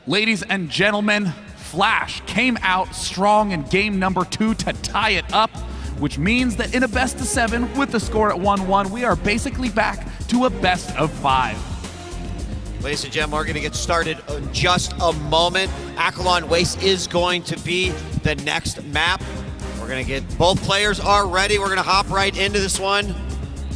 Ladies and gentlemen, Flash came out strong in game number 2 to tie it up, which means that in a best of 7 with the score at 1-1, we are basically back to a best of 5. Ladies and gentlemen, we're going to get started in just a moment. Akalon Waste is going to be the next map. We're going to get both players are ready. We're going to hop right into this one.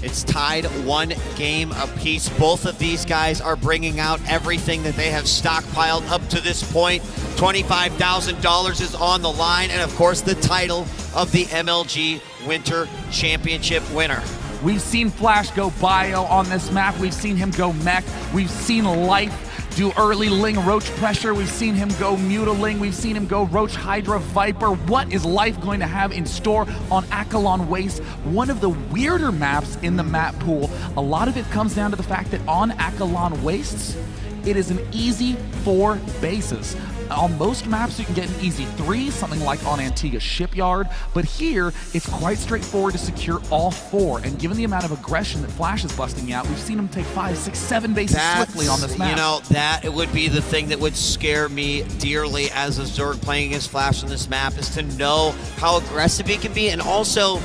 It's tied 1 game apiece. Both of these guys are bringing out everything that they have stockpiled up to this point. $25,000 is on the line, and of course the title of the MLG Winter Championship winner. We've seen Flash go bio on this map. We've seen him go mech. We've seen Life do early Ling Roach pressure. We've seen him go Mutaling. We've seen him go Roach Hydra Viper. What is Life going to have in store on Akalon Waste? One of the weirder maps in the map pool. A lot of it comes down to the fact that on Akalon Wastes, it is an easy 4 bases. On most maps, you can get an easy 3, something like on Antigua Shipyard, but here, it's quite straightforward to secure all 4, and given the amount of aggression that Flash is busting out, we've seen him take 5, 6, 7 bases swiftly on this map. You know, that it would be the thing that would scare me dearly as a Zerg playing against Flash on this map, is to know how aggressive he can be, and also,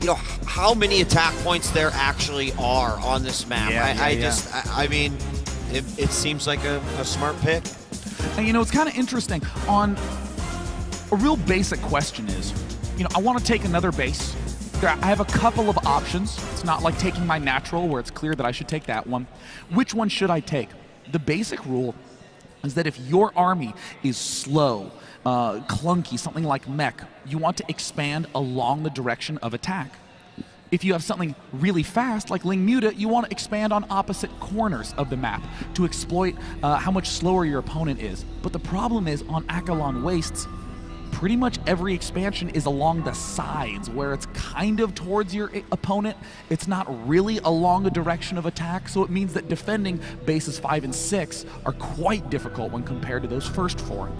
you know, how many attack points there actually are on this map. I mean, it seems like a smart pick. And you know, it's kind of interesting. On a real basic question is, you know, I want to take another base. I have a couple of options. It's not like taking my natural where it's clear that I should take that one. Which one should I take? The basic rule is that if your army is slow, clunky, something like mech, you want to expand along the direction of attack. If you have something really fast, like Ling Muta, you want to expand on opposite corners of the map to exploit how much slower your opponent is. But the problem is, on Akalon Wastes, pretty much every expansion is along the sides, where it's kind of towards your opponent. It's not really along a direction of attack, so it means that defending bases 5 and 6 are quite difficult when compared to those first 4.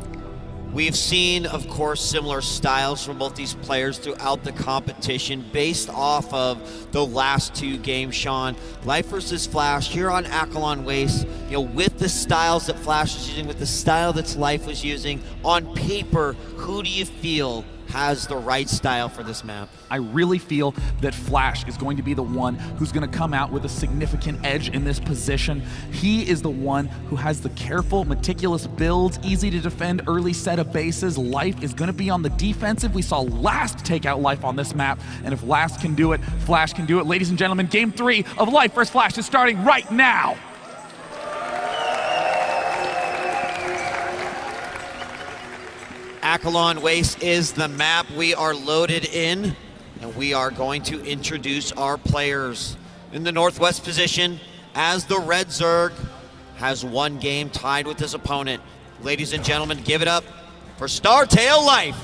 We've seen, of course, similar styles from both these players throughout the competition based off of the last 2 games, Sean. Life versus Flash here on Akalon Waste, you know, with the styles that Flash was using, with the style that Life was using, on paper, who do you feel has the right style for this map? I really feel that Flash is going to be the one who's going to come out with a significant edge in this position. He is the one who has the careful, meticulous builds, easy to defend early set of bases. Life is going to be on the defensive. We saw Last take out Life on this map, and if Last can do it, Flash can do it. Ladies and gentlemen, game 3 of Life vs. Flash is starting right now. Akalon Waste is the map. We are loaded in, and we are going to introduce our players. In the northwest position, as the Red Zerg has 1 game tied with his opponent. Ladies and gentlemen, give it up for Startail Life.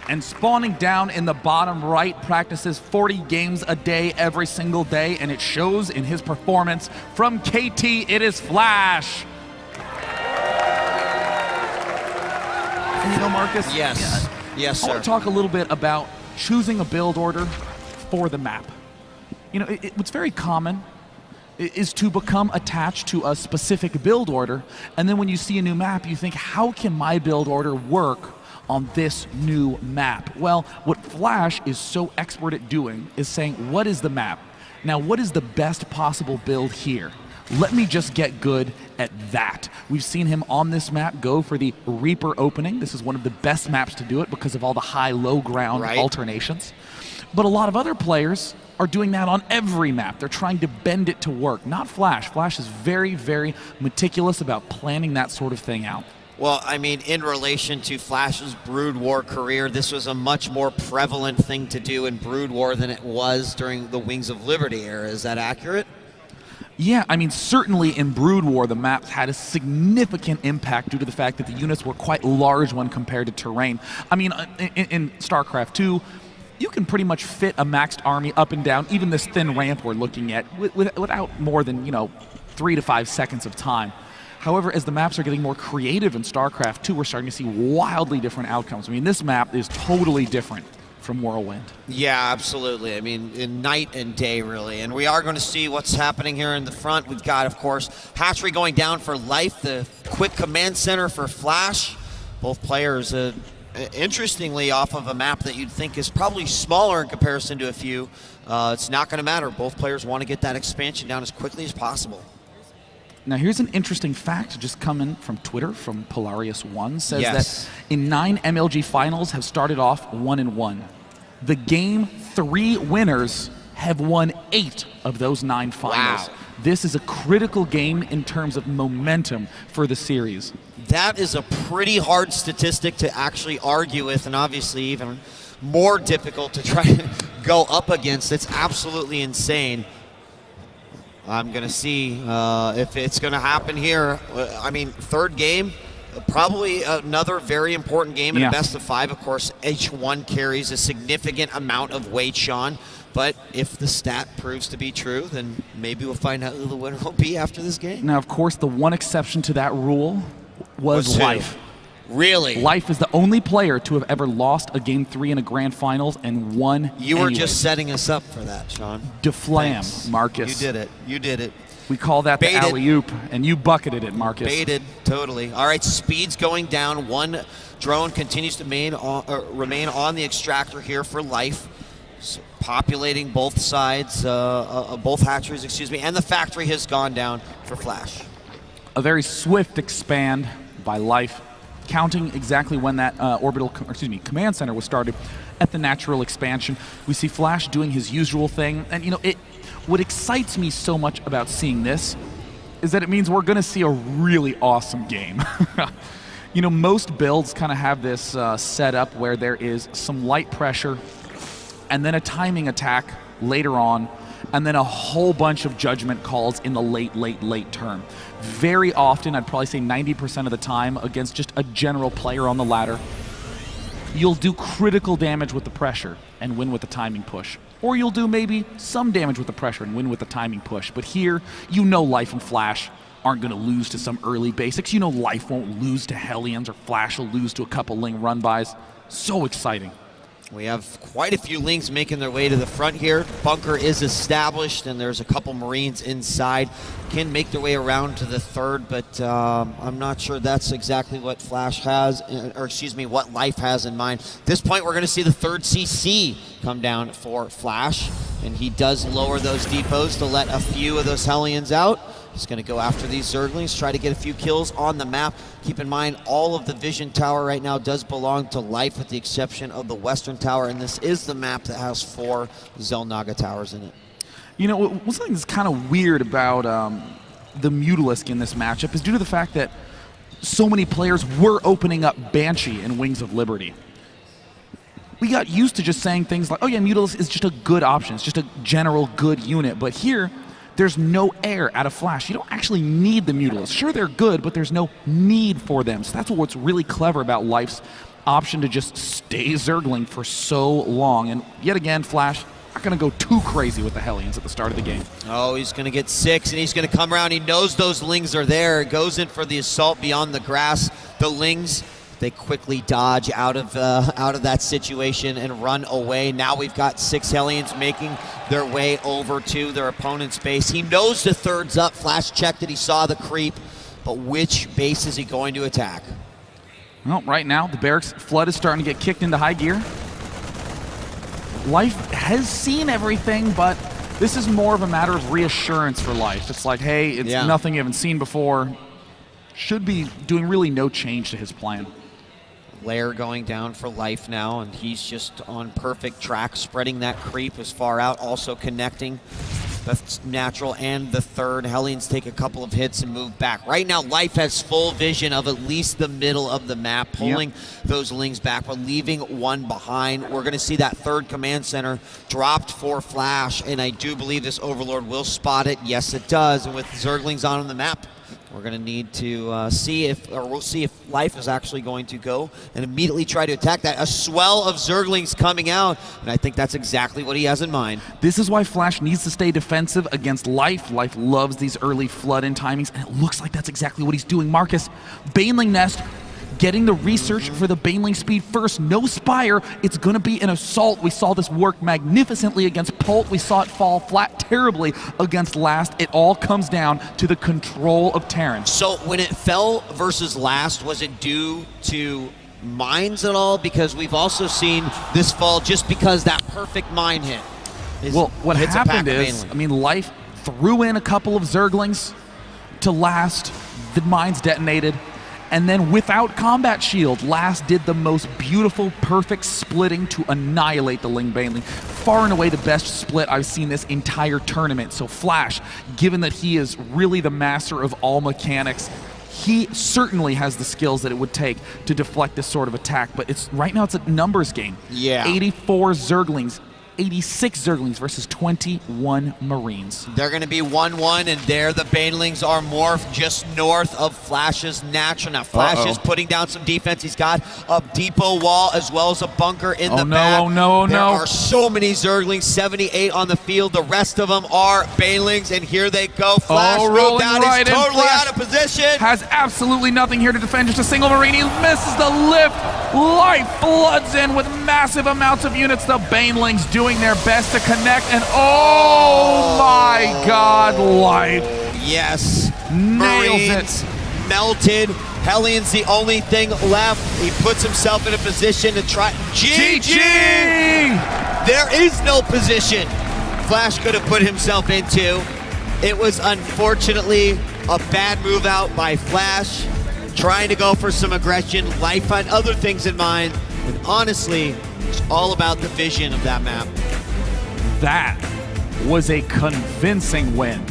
And spawning down in the bottom right, practices 40 games a day every single day, and it shows in his performance. From KT, it is Flash. And you know, Marcus? Yes. Yes, sir. I want to talk a little bit about choosing a build order for the map. You know, what's very common is to become attached to a specific build order, and then when you see a new map, you think, how can my build order work on this new map? Well, what Flash is so expert at doing is saying, what is the map? Now, what is the best possible build here? Let me just get good at that. We've seen him on this map go for the Reaper opening. This is one of the best maps to do it because of all the high-low ground alternations. But a lot of other players are doing that on every map. They're trying to bend it to work. Not Flash. Flash is very, very meticulous about planning that sort of thing out. Well, I mean, in relation to Flash's Brood War career, this was a much more prevalent thing to do in Brood War than it was during the Wings of Liberty era. Is that accurate? Yeah, I mean, certainly in Brood War, the maps had a significant impact due to the fact that the units were quite large when compared to terrain. I mean, in StarCraft 2, you can pretty much fit a maxed army up and down, even this thin ramp we're looking at, without more than, you know, 3 to 5 seconds of time. However, as the maps are getting more creative in StarCraft 2, we're starting to see wildly different outcomes. I mean, this map is totally different from Whirlwind. Yeah, absolutely. I mean, in night and day, really. And we are going to see what's happening here in the front. We've got, of course, Hatchery going down for Life, the quick command center for Flash. Both players, interestingly, off of a map that you'd think is probably smaller in comparison to a few. It's not going to matter. Both players want to get that expansion down as quickly as possible. Now, here's an interesting fact just coming from Twitter from Polarius1, says Yes. that in 9 MLG finals have started off 1-1. The game 3 winners have won 8 of those 9 finals. Wow. This is a critical game in terms of momentum for the series. That is a pretty hard statistic to actually argue with, and obviously even more difficult to try to go up against. It's absolutely insane. I'm going to see if it's going to happen here. I mean, third game, probably another very important game in a best of 5. Of course, H1 carries a significant amount of weight, Sean. But if the stat proves to be true, then maybe we'll find out who the winner will be after this game. Now, of course, the one exception to that rule was Life. Really? Life is the only player to have ever lost a Game 3 in a Grand Finals and won You were anyways. just setting us up for that, Sean. Deflam, Thanks. Marcus. You did it. You did it. We call that Baited. the alley-oop, and you bucketed it, Marcus. Baited, totally. All right, speed's going down. One drone continues to remain on the extractor here for Life, so populating both sides, both hatcheries, excuse me, and the factory has gone down for Flash. A very swift expand by Life, counting exactly when that command center was started at the natural expansion. We see Flash doing his usual thing, and what excites me so much about seeing this is that it means we're going to see a really awesome game. Most builds kind of have this setup where there is some light pressure and then a timing attack later on, and then a whole bunch of judgment calls in the late turn. Very often, I'd probably say 90% of the time, against just a general player on the ladder, you'll do critical damage with the pressure and win with the timing push. Or you'll do maybe some damage with the pressure and win with the timing push. But here, Life and Flash aren't going to lose to some early basics. Life won't lose to Hellions, or Flash will lose to a couple Ling run-bys. So exciting. We have quite a few Lings making their way to the front here. Bunker is established, and there's a couple Marines inside. Can make their way around to the third, but I'm not sure that's exactly what Flash has, what Life has in mind. At this point, we're going to see the third CC come down for Flash, and he does lower those depots to let a few of those Hellions out. He's going to go after these Zerglings, try to get a few kills on the map. Keep in mind, all of the Vision Tower right now does belong to Life, with the exception of the Western Tower, and this is the map that has 4 Xel'Naga Towers in it. One thing that's kind of weird about the Mutalisk in this matchup is due to the fact that so many players were opening up Banshee and Wings of Liberty. We got used to just saying things like, oh yeah, Mutalisk is just a good option, it's just a general good unit, but here, there's no air out of Flash. You don't actually need the Mutalisk. Sure, they're good, but there's no need for them. So that's what's really clever about Life's option to just stay Zergling for so long. And yet again, Flash not going to go too crazy with the Hellions at the start of the game. Oh, he's going to get 6, and he's going to come around. He knows those Lings are there. Goes in for the assault beyond the grass. The Lings, they quickly dodge out of that situation and run away. Now we've got 6 Hellions making their way over to their opponent's base. He knows the third's up. Flash checked that he saw the creep, but which base is he going to attack? Well, right now, the Barracks Flood is starting to get kicked into high gear. Life has seen everything, but this is more of a matter of reassurance for Life. It's like, hey, it's nothing you haven't seen before. Should be doing really no change to his plan. Lair going down for Life now, and he's just on perfect track, spreading that creep as far out, also connecting the natural and the third. Hellions take a couple of hits and move back. Right now, Life has full vision of at least the middle of the map, pulling those Lings back, but leaving one behind. We're going to see that third command center dropped for Flash, and I do believe this Overlord will spot it. Yes, it does, and with Zerglings on the map, we're going to need to we'll see if Life is actually going to go and immediately try to attack that. A swell of Zerglings coming out, and I think that's exactly what he has in mind. This is why Flash needs to stay defensive against Life. Life loves these early flood-in timings, and it looks like that's exactly what he's doing. Marcus, Baneling Nest, getting the research for the Baneling speed first. No Spire, it's going to be an assault. We saw this work magnificently against Pult. We saw it fall flat terribly against Last. It all comes down to the control of Terran. So when it fell versus Last, was it due to mines at all? Because we've also seen this fall just because that perfect mine hit. Well, what happened is, I mean, Life threw in a couple of Zerglings to Last. The mines detonated. And then without combat shield, Last did the most beautiful, perfect splitting to annihilate the Ling Baneling. Far and away the best split I've seen this entire tournament. So Flash, given that he is really the master of all mechanics, he certainly has the skills that it would take to deflect this sort of attack. But right now it's a numbers game. Yeah. 84 Zerglings. 86 Zerglings versus 21 Marines. They're going to be 1-1, and there the Banelings are morphed just north of Flash's natural. Now, Flash is putting down some defense. He's got a depot wall as well as a bunker in the back. Oh no. There are so many Zerglings, 78 on the field. The rest of them are Banelings, and here they go. Flash rolled down. Right, he's totally out of position. Has absolutely nothing here to defend, just a single Marine. He misses the lift. Life floods in with massive amounts of units. The Banelings doing their best to connect, and oh my God, Life. Yes. Nails Marines it. Melted. Hellions the only thing left. He puts himself in a position to try. GG! There is no position Flash could have put himself into. It was unfortunately a bad move out by Flash, trying to go for some aggression. Life had other things in mind, and honestly, it's all about the vision of that map. That was a convincing win.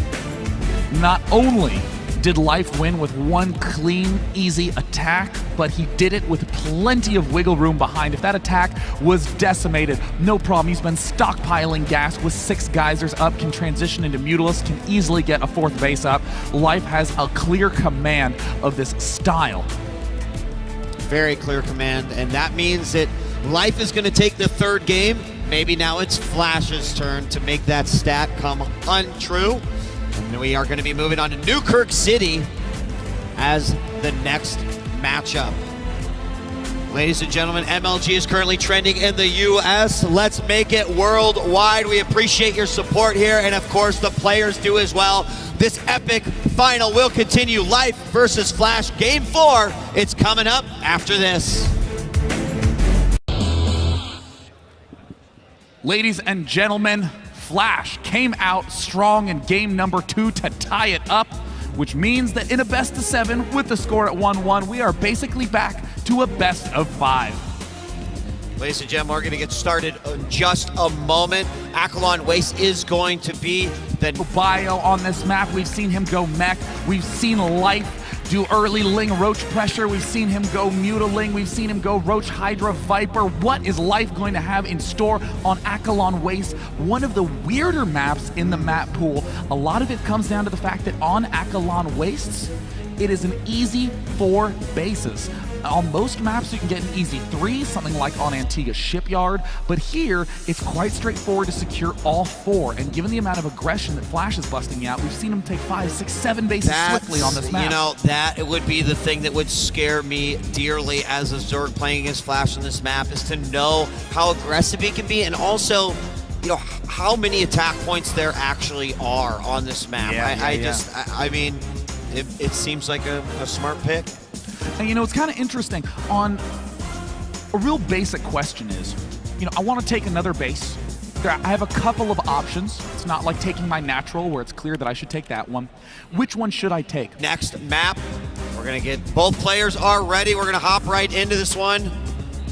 Not only did Life win with one clean, easy attack, but he did it with plenty of wiggle room behind. If that attack was decimated, no problem. He's been stockpiling gas with 6 geysers up, can transition into Mutalisk, can easily get a 4th base up. Life has a clear command of this style. Very clear command, and that means that Life is going to take the 3rd game. Maybe now it's Flash's turn to make that stat come untrue. And we are going to be moving on to Newkirk City as the next matchup. Ladies and gentlemen, MLG is currently trending in the US. Let's make it worldwide. We appreciate your support here, and of course the players do as well. This epic final will continue. Life versus Flash, Game 4. It's coming up after this. Ladies and gentlemen, Flash came out strong in game number 2 to tie it up, which means that in a best of 7 with the score at 1-1, we are basically back to a best of 5. Ladies and gentlemen, we're going to get started in just a moment. Akalon Waste is going to be the bio on this map. We've seen him go mech. We've seen Life do early Ling Roach pressure. We've seen him go Mutaling. We've seen him go Roach Hydra Viper. What is Life going to have in store on Akalon Waste? One of the weirder maps in the map pool. A lot of it comes down to the fact that on Akalon Wastes, it is an easy 4 bases. On most maps, you can get an easy 3, something like on Antigua Shipyard, but here, it's quite straightforward to secure all 4, and given the amount of aggression that Flash is busting out, we've seen him take 5, 6, 7 bases swiftly on this map. You know, that it would be the thing that would scare me dearly as a Zerg playing against Flash on this map, is to know how aggressive he can be, and also, you know, how many attack points there actually are on this map. I mean, it seems like a smart pick. And you know, it's kind of interesting. On a real basic question is, you know, I want to take another base. I have a couple of options. It's not like taking my natural where it's clear that I should take that one. Which one should I take? Next map, we're going to get both players are ready. We're going to hop right into this one.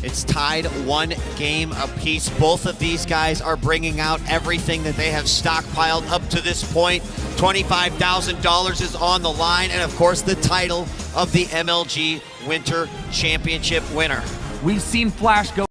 It's tied 1 game apiece. Both of these guys are bringing out everything that they have stockpiled up to this point. $25,000 is on the line, and of course the title of the MLG Winter Championship winner. We've seen Flash go